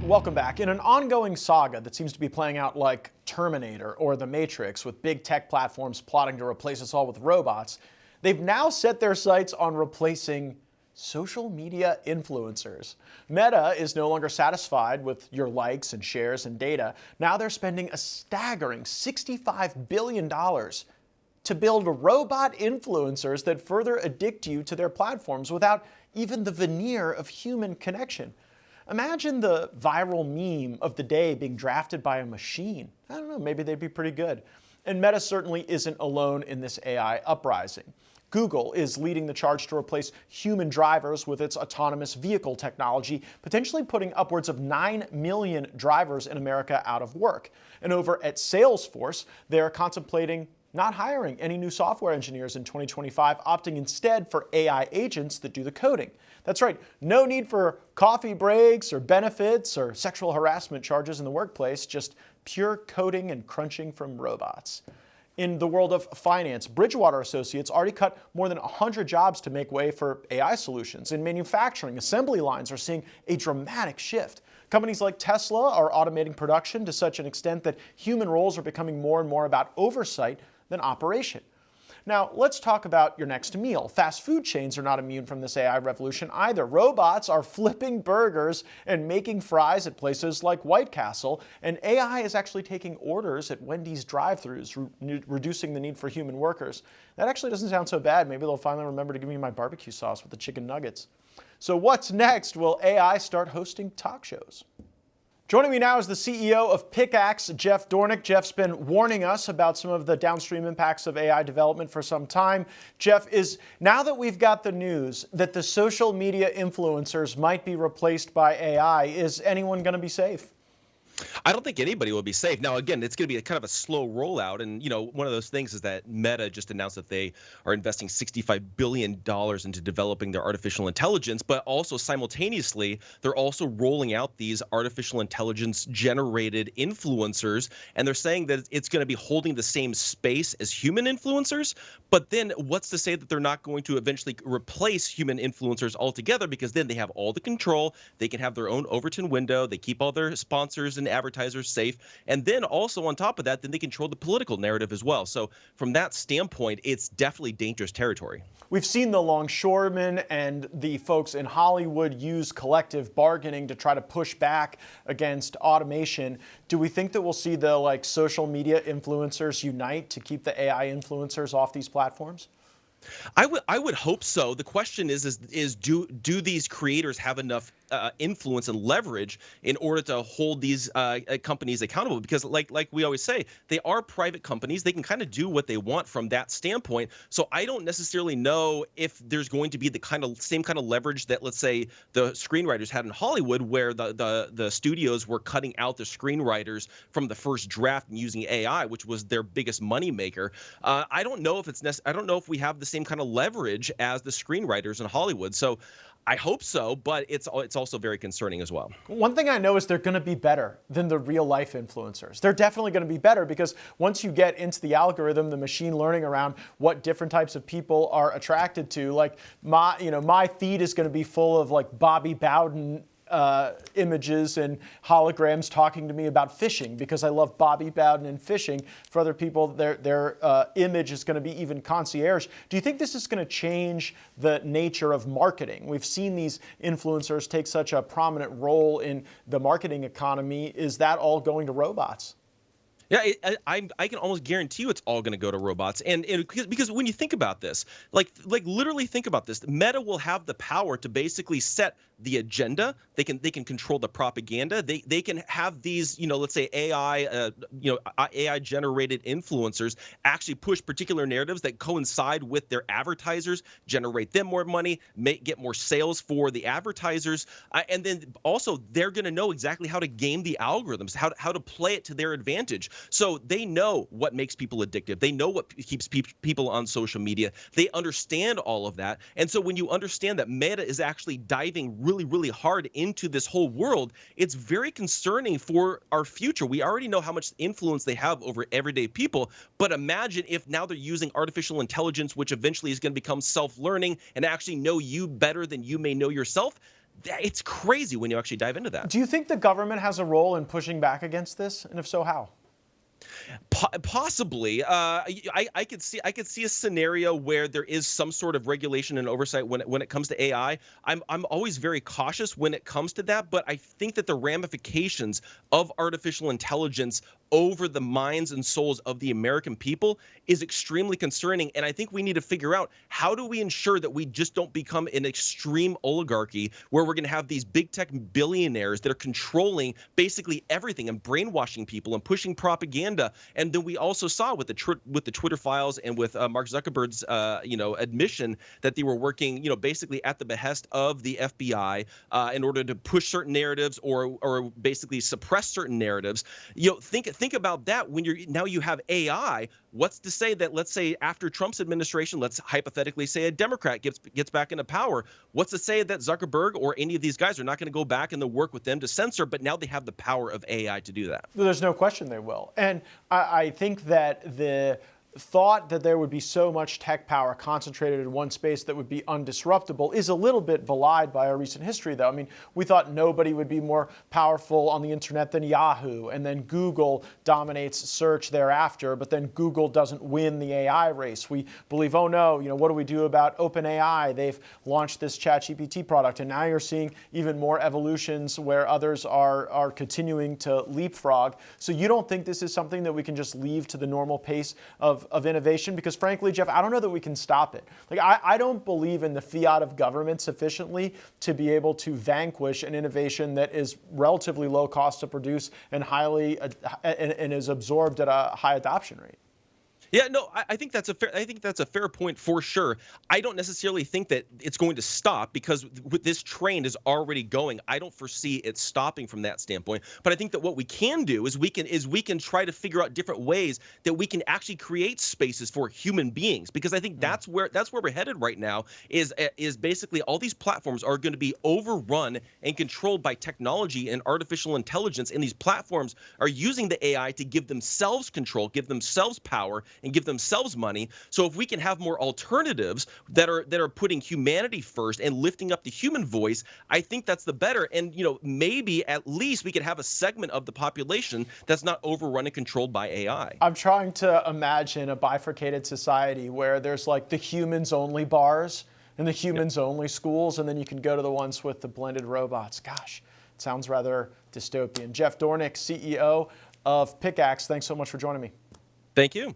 Welcome back. In an ongoing saga that seems to be playing out like Terminator or The Matrix, with big tech platforms plotting to replace us all with robots, they've now set their sights on replacing social media influencers. Meta is no longer satisfied with your likes and shares and data. Now they're spending a staggering $65 billion to build robot influencers that further addict you to their platforms without even the veneer of human connection. Imagine the viral meme of the day being drafted by a machine. I don't know, maybe they'd be pretty good. And Meta certainly isn't alone in this AI uprising. Google is leading the charge to replace human drivers with its autonomous vehicle technology, potentially putting upwards of 9 million drivers in America out of work. And over at Salesforce, they're contemplating not hiring any new software engineers in 2025, opting instead for AI agents that do the coding. That's right, no need for coffee breaks or benefits or sexual harassment charges in the workplace, just pure coding and crunching from robots. In the world of finance, Bridgewater Associates already cut more than 100 jobs to make way for AI solutions. In manufacturing, assembly lines are seeing a dramatic shift. Companies like Tesla are automating production to such an extent that human roles are becoming more and more about oversight than operation. Now, let's talk about your next meal. Fast food chains are not immune from this AI revolution either. Robots are flipping burgers and making fries at places like White Castle, and AI is actually taking orders at Wendy's drive-thrus, reducing the need for human workers. That actually doesn't sound so bad. Maybe they'll finally remember to give me my barbecue sauce with the chicken nuggets. So what's next? Will AI start hosting talk shows? Joining me now is the CEO of Pickax, Jeff Dornik. Jeff's been warning us about some of the downstream impacts of AI development for some time. Jeff, now that we've got the news that the social media influencers might be replaced by AI, is anyone going to be safe? I don't think anybody will be safe. Now, again, it's going to be kind of a slow rollout. And, one of those things is that Meta just announced that they are investing $65 billion into developing their artificial intelligence, but also simultaneously, they're also rolling out these artificial intelligence generated influencers. And they're saying that it's going to be holding the same space as human influencers. But then what's to say that they're not going to eventually replace human influencers altogether? Because then they have all the control. They can have their own Overton window. They keep all their sponsors and advertisers safe, and then also on top of that, then they control the political narrative as well. So from that standpoint, it's definitely dangerous territory. We've seen the longshoremen and the folks in Hollywood use collective bargaining to try to push back against automation. Do we think that we'll see the social media influencers unite to keep the AI influencers off these platforms? I would hope so. The question is do these creators have enough influence and leverage in order to hold these companies accountable? Because like we always say, they are private companies. They can kind of do what they want from that standpoint. So I don't necessarily know if there's going to be the same kind of leverage that, let's say, the screenwriters had in Hollywood, where the studios were cutting out the screenwriters from the first draft and using AI, which was their biggest moneymaker. I don't know if I don't know if we have the same kind of leverage as the screenwriters in Hollywood. So I hope so, but it's also very concerning as well. One thing I know is they're going to be better than the real life influencers. They're definitely going to be better because once you get into the algorithm, the machine learning around what different types of people are attracted to, my feed is going to be full of Bobby Bowden images and holograms talking to me about fishing because I love Bobby Bowden and fishing. For other people, their image is going to be even concierge. Do you think this is going to change the nature of marketing? We've seen these influencers take such a prominent role in the marketing economy. Is that all going to robots? Yeah, I can almost guarantee you it's all going to go to robots, and because when you think about this, like literally think about this, Meta will have the power to basically set the agenda. They can control the propaganda. They can have these, let's say AI generated influencers actually push particular narratives that coincide with their advertisers, generate them more money, get more sales for the advertisers, and then also they're going to know exactly how to game the algorithms, how to play it to their advantage. So they know what makes people addictive. They know what keeps people on social media. They understand all of that. And so when you understand that Meta is actually diving really, really hard into this whole world, it's very concerning for our future. We already know how much influence they have over everyday people, but imagine if now they're using artificial intelligence, which eventually is going to become self-learning and actually know you better than you may know yourself. It's crazy when you actually dive into that. Do you think the government has a role in pushing back against this? And if so, how? Possibly, I could see a scenario where there is some sort of regulation and oversight when it comes to AI. I'm always very cautious when it comes to that, but I think that the ramifications of artificial intelligence over the minds and souls of the American people is extremely concerning. And I think we need to figure out, how do we ensure that we just don't become an extreme oligarchy where we're going to have these big tech billionaires that are controlling basically everything and brainwashing people and pushing propaganda. And then we also saw with the Twitter files and with Mark Zuckerberg's admission that they were working basically at the behest of the FBI in order to push certain narratives or basically suppress certain narratives. Think about that when you have AI. What's to say that, let's say after Trump's administration, let's hypothetically say a Democrat gets back into power, what's to say that Zuckerberg or any of these guys are not going to go back and work with them to censor, but now they have the power of AI to do that? There's no question they will. And I think that the thought that there would be so much tech power concentrated in one space that would be undisruptible is a little bit belied by our recent history, though. I mean, we thought nobody would be more powerful on the internet than Yahoo, and then Google dominates search thereafter, but then Google doesn't win the AI race. We believe, oh no, what do we do about OpenAI? They've launched this ChatGPT product, and now you're seeing even more evolutions where others are continuing to leapfrog. So you don't think this is something that we can just leave to the normal pace of innovation? Because frankly, Jeff, I don't know that we can stop it. Like, I don't believe in the fiat of government sufficiently to be able to vanquish an innovation that is relatively low cost to produce and and is absorbed at a high adoption rate. Yeah, no, I think that's a fair point for sure. I don't necessarily think that it's going to stop, because this train is already going. I don't foresee it stopping from that standpoint. But I think that what we can do is we can try to figure out different ways that we can actually create spaces for human beings, because I think that's where we're headed right now. Is basically all these platforms are going to be overrun and controlled by technology and artificial intelligence, and these platforms are using the AI to give themselves control, give themselves power, and give themselves money. So if we can have more alternatives that are putting humanity first and lifting up the human voice, I think that's the better. And maybe at least we could have a segment of the population that's not overrun and controlled by AI. I'm trying to imagine a bifurcated society where there's like the humans only bars and the humans only schools, and then you can go to the ones with the blended robots. Gosh, it sounds rather dystopian. Jeff Dornik, CEO of Pickaxe, thanks so much for joining me. Thank you.